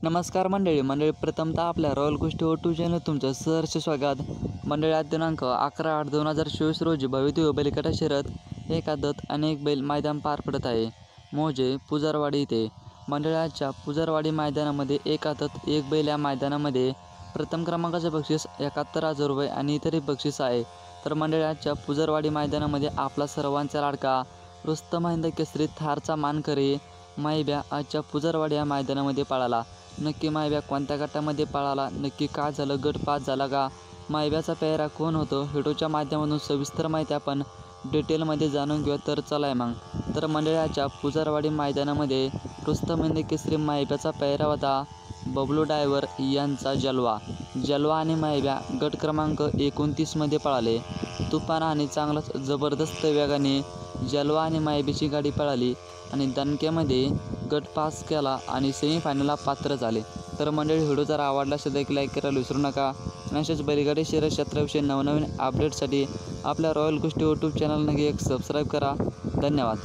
नमस्कार मंडळी प्रथमतः आपल्या रॉयल गोष्टी यूट्यूब चॅनल तुमचं सहर्ष स्वागत। मंडळी आज दिनांक 11/8/2024 रोजी भव्यदिव्य बैलगाडा शर्यत एक आदत अनेक बैल मैदान पार पडत आहे। मौजे पुजारवाडी इथे मंडळाच्या पुजारवाडी मैदानामध्ये एक आदत एक बैल या मैदानामध्ये प्रथम क्रमांकाचे बक्षीस 71,000 रुपये आणि इतरही बक्षीस आहे। तर मंडळाच्या पुजारवाडी मैदानामध्ये आपला सर्वांचा लाडका रुस्तम हिंद केसरी थारचा मानकरी माहिब्या आजच्या पुजारवाडी या मैदानामध्ये पळाला। नक्की माहिब्या कोणत्या गटामध्ये पळाला, नक्की काय झालं, गट पास झाला का, माहिब्याचा पेहरा कोण होतो, व्हिडिओच्या माध्यमातून सविस्तर माहिती आपण डिटेलमध्ये जाणून घेऊया। तर चला मग तर मंडळाच्या पुजारवाडी मैदानामध्ये रुस्तम हिंद केसरी माहिब्याचा पेहरा होता बबलू ड्रायव्हर यांचा जलवा आणि माहिब्या गट क्रमांक 29 मध्ये पळाले। तुफान आणि चांगलाच जबरदस्त वेगाने जलवा आणि माहिब्याची गाडी पळाली आणि दणक्यामध्ये गट पास केला आणि सेमीफायनलला पात्र झाले। तर मंडळी व्हिडिओ जर आवडला असेल तर लाईक करायला विसरू नका आणि अशाच बैलगाडी शर्यत क्षेत्राविषयी नवनवीन अपडेटसाठी आपल्या रॉयल गोष्टी यूट्यूब चॅनल नक्की एक सबस्क्राईब करा। धन्यवाद।